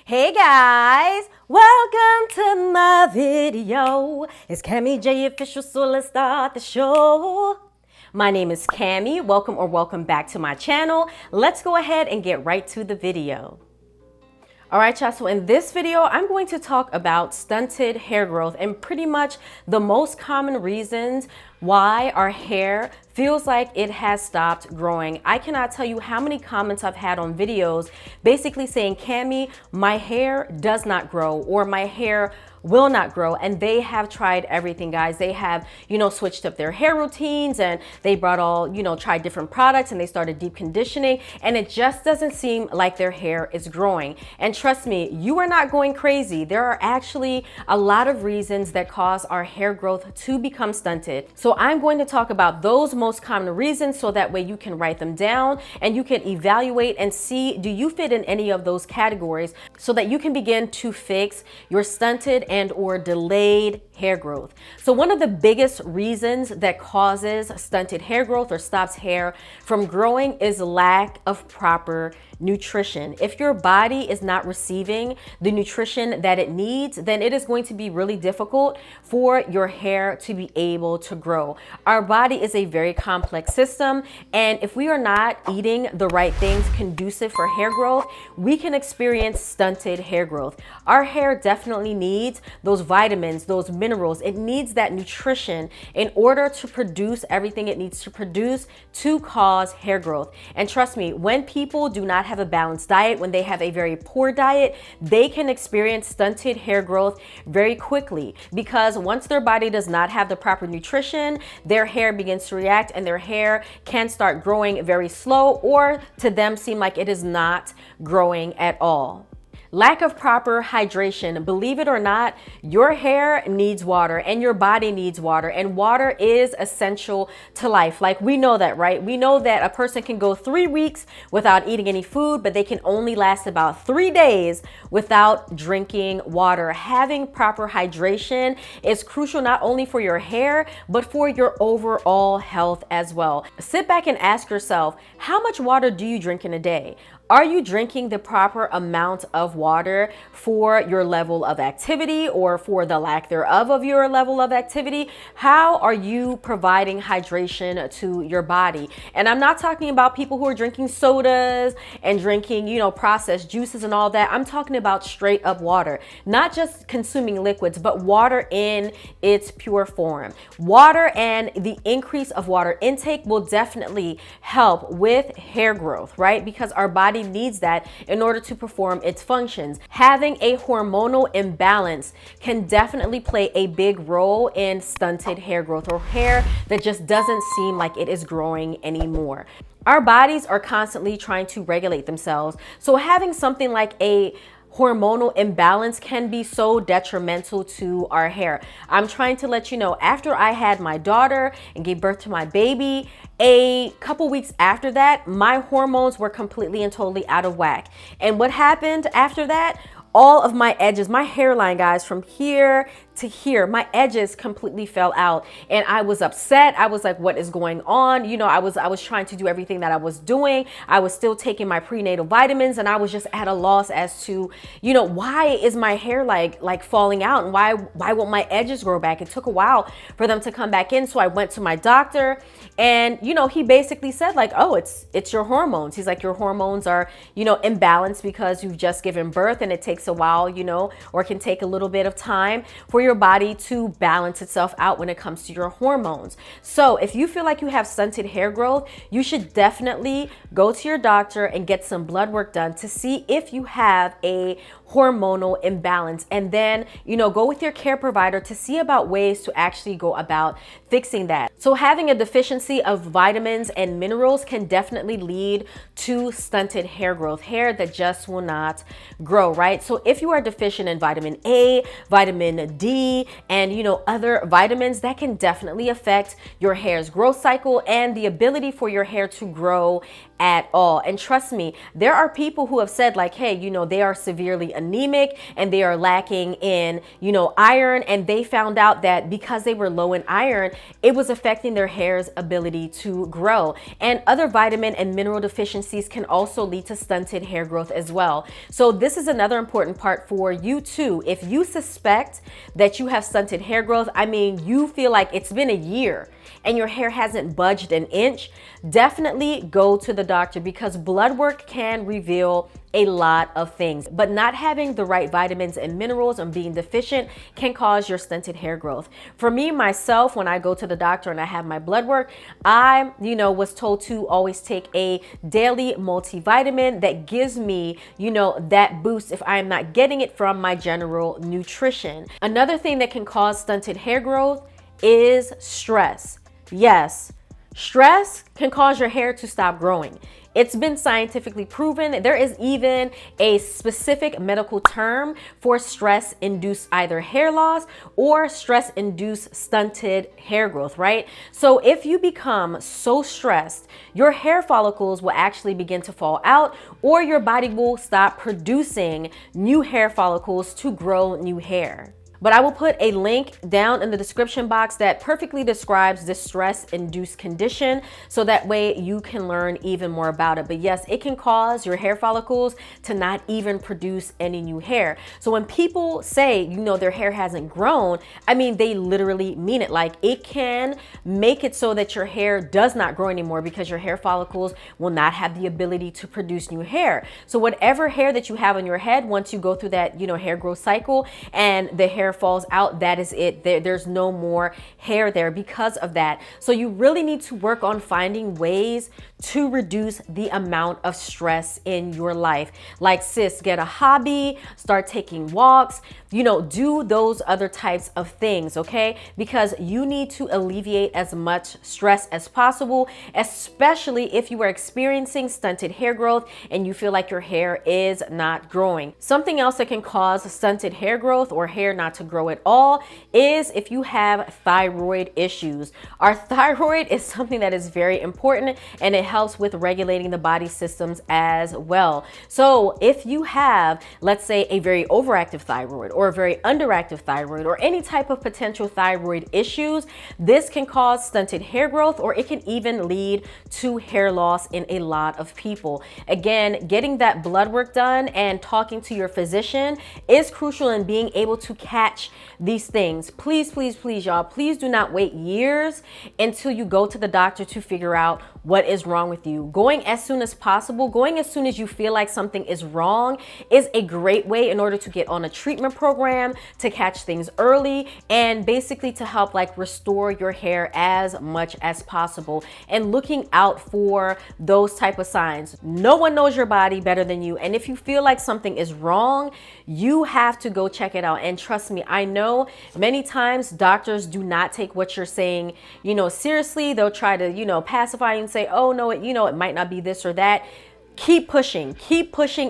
Hey guys, welcome to my video. It's CammyJOfficial, so let's start the show. My name is Cammy. Welcome back to my channel. Let's go ahead and get right to the video. All right, y'all, so in this video, I'm going to talk about stunted hair growth and pretty much the most common reasons why our hair feels like it has stopped growing. I cannot tell you how many comments I've had on videos basically saying, Cammy, my hair does not grow, or my hair will not grow. And they have tried everything, guys. They have, switched up their hair routines, and they brought all, tried different products, and they started deep conditioning, and it just doesn't seem like their hair is growing. And trust me, you are not going crazy. There are actually a lot of reasons that cause our hair growth to become stunted. So I'm going to talk about those most common reasons so that way you can write them down and you can evaluate and see, do you fit in any of those categories, so that you can begin to fix your stunted and or delayed hair growth. So one of the biggest reasons that causes stunted hair growth or stops hair from growing is lack of proper nutrition. If your body is not receiving the nutrition that it needs, then it is going to be really difficult for your hair to be able to grow. Our body is a very complex system, and if we are not eating the right things conducive for hair growth, we can experience stunted hair growth. Our hair definitely needs those vitamins, those minerals. It needs that nutrition in order to produce everything it needs to produce to cause hair growth. And trust me, when people do not have a balanced diet, when they have a very poor diet, they can experience stunted hair growth very quickly, because once their body does not have the proper nutrition, their hair begins to react and their hair can start growing very slow, or to them seem like it is not growing at all. Lack of proper hydration. Believe it or not, your hair needs water and your body needs water, and water is essential to life. Like, we know that, right? We know that a person can go 3 weeks without eating any food, but they can only last about 3 days without drinking water. Having proper hydration is crucial not only for your hair, but for your overall health as well. Sit back and ask yourself, how much water do you drink in a day? Are you drinking the proper amount of water for your level of activity, or for the lack thereof of your level of activity? How are you providing hydration to your body? And I'm not talking about people who are drinking sodas and drinking, processed juices and all that. I'm talking about straight up water, not just consuming liquids, but water in its pure form. Water and the increase of water intake will definitely help with hair growth, right? Because our body needs that in order to perform its functions. Having a hormonal imbalance can definitely play a big role in stunted hair growth, or hair that just doesn't seem like it is growing anymore. Our bodies are constantly trying to regulate themselves. So having something like a hormonal imbalance can be so detrimental to our hair. I'm trying to let you know, after I had my daughter and gave birth to my baby, a couple weeks after that, my hormones were completely and totally out of whack. And what happened after that? All of my edges, my hairline, guys, from here to here, my edges completely fell out, and I was upset. I was like, what is going on? I was trying to do everything that I was doing. I was still taking my prenatal vitamins, and I was just at a loss as to, why is my hair like falling out, and why won't my edges grow back? It took a while for them to come back in. So I went to my doctor, and he basically said like, oh, it's your hormones. He's like, your hormones are, imbalanced because you've just given birth, and it takes a while, or it can take a little bit of time for your body to balance itself out when it comes to your hormones. So if you feel like you have stunted hair growth, you should definitely go to your doctor and get some blood work done to see if you have a hormonal imbalance, and then go with your care provider to see about ways to actually go about fixing that. So having a deficiency of vitamins and minerals can definitely lead to stunted hair growth, hair that just will not grow, right? So if you are deficient in vitamin A, vitamin D, and other vitamins, that can definitely affect your hair's growth cycle and the ability for your hair to grow at all. And trust me, there are people who have said like, hey, they are severely anemic and they are lacking in, iron, and they found out that because they were low in iron, it was affecting affecting their hair's ability to grow. And other vitamin and mineral deficiencies can also lead to stunted hair growth as well. So this is another important part for you too. If you suspect that you have stunted hair growth, I mean, you feel like it's been a year and your hair hasn't budged an inch, definitely go to the doctor, because blood work can reveal a lot of things. But not having the right vitamins and minerals and being deficient can cause your stunted hair growth. For me, myself, when I go to the doctor and I have my blood work, I, was told to always take a daily multivitamin that gives me, that boost if I'm not getting it from my general nutrition. Another thing that can cause stunted hair growth is stress. Yes, stress can cause your hair to stop growing. It's been scientifically proven. There is even a specific medical term for stress-induced either hair loss or stress-induced stunted hair growth, right? So if you become so stressed, your hair follicles will actually begin to fall out, or your body will stop producing new hair follicles to grow new hair. But I will put a link down in the description box that perfectly describes this stress-induced condition, so that way you can learn even more about it. But yes, it can cause your hair follicles to not even produce any new hair. So when people say, their hair hasn't grown, I mean, they literally mean it. Like, it can make it so that your hair does not grow anymore because your hair follicles will not have the ability to produce new hair. So whatever hair that you have on your head, once you go through that, hair growth cycle and the hair falls out, that is it. There's no more hair there because of that. So you really need to work on finding ways to reduce the amount of stress in your life. Like, sis, get a hobby, start taking walks, do those other types of things, okay? Because you need to alleviate as much stress as possible, especially if you are experiencing stunted hair growth and you feel like your hair is not growing. Something else that can cause stunted hair growth or hair not to grow at all is if you have thyroid issues. Our thyroid is something that is very important, and it helps with regulating the body systems as well. So if you have, let's say, a very overactive thyroid or a very underactive thyroid or any type of potential thyroid issues, this can cause stunted hair growth, or it can even lead to hair loss in a lot of people. Again, getting that blood work done and talking to your physician is crucial in being able to catch these things. Please, please, please, y'all, please do not wait years until you go to the doctor to figure out what is wrong with you. Going as soon as possible, going as soon as you feel like something is wrong, is a great way in order to get on a treatment program, to catch things early, and basically to help restore your hair as much as possible, and looking out for those type of signs. No one knows your body better than you, and if you feel like something is wrong, you have to go check it out. And trust me, I know many times doctors do not take what you're saying, seriously. They'll try to, pacify you and say, oh no, it might not be this or that. Keep pushing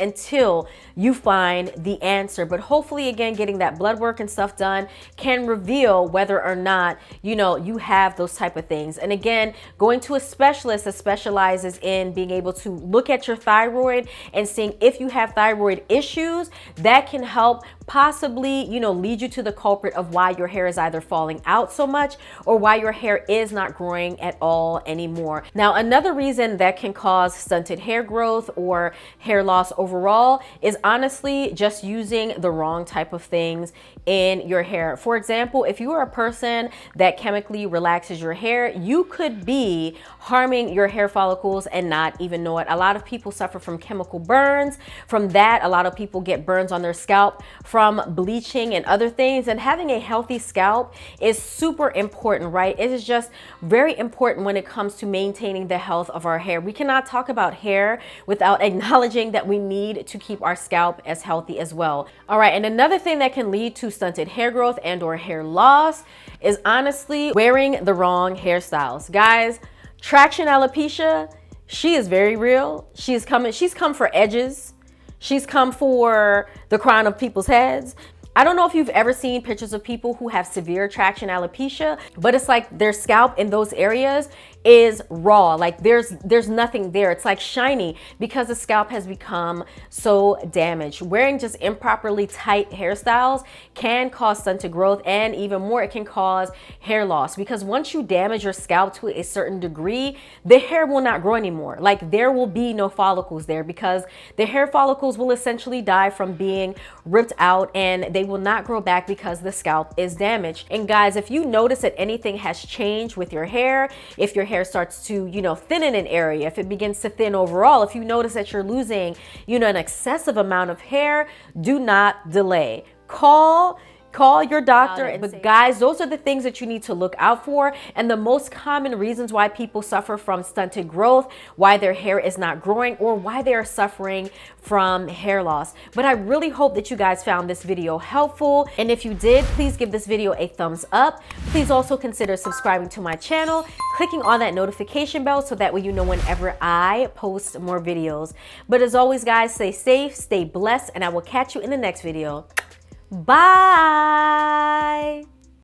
until you find the answer. But hopefully, again, getting that blood work and stuff done can reveal whether or not, you have those type of things. And again, going to a specialist that specializes in being able to look at your thyroid and seeing if you have thyroid issues, that can help possibly, lead you to the culprit of why your hair is either falling out so much or why your hair is not growing at all anymore. Now, another reason that can cause stunted hair growth or hair loss overall is honestly just using the wrong type of things in your hair. For example, if you are a person that chemically relaxes your hair, you could be harming your hair follicles and not even know it. A lot of people suffer from chemical burns. From that, a lot of people get burns on their scalp from bleaching and other things. And having a healthy scalp is super important, right? It is just very important when it comes to maintaining the health of our hair. We cannot talk about hair without acknowledging that we need to keep our scalp as healthy as well. All right, and another thing that can lead to stunted hair growth and or hair loss is honestly wearing the wrong hairstyles. Guys, traction alopecia, she is very real. She's come for edges. She's come for the crown of people's heads. I don't know if you've ever seen pictures of people who have severe traction alopecia, but it's like their scalp in those areas is raw. Like there's nothing there. It's like shiny because the scalp has become so damaged. Wearing just improperly tight hairstyles can cause stunted growth, and even more, it can cause hair loss, because once you damage your scalp to a certain degree, the hair will not grow anymore. Like there will be no follicles there, because the hair follicles will essentially die from being ripped out, and they will not grow back because the scalp is damaged. And guys, if you notice that anything has changed with your hair, if your hair starts to, thin in an area, if it begins to thin overall, if you notice that you're losing, an excessive amount of hair, do not delay. Call your doctor. But guys, those are the things that you need to look out for, and the most common reasons why people suffer from stunted growth, why their hair is not growing, or why they are suffering from hair loss. But I really hope that you guys found this video helpful, and if you did, please give this video a thumbs up. Please also consider subscribing to my channel, clicking on that notification bell, so that way you know whenever I post more videos. But as always, guys, stay safe, stay blessed, and I will catch you in the next video. Bye.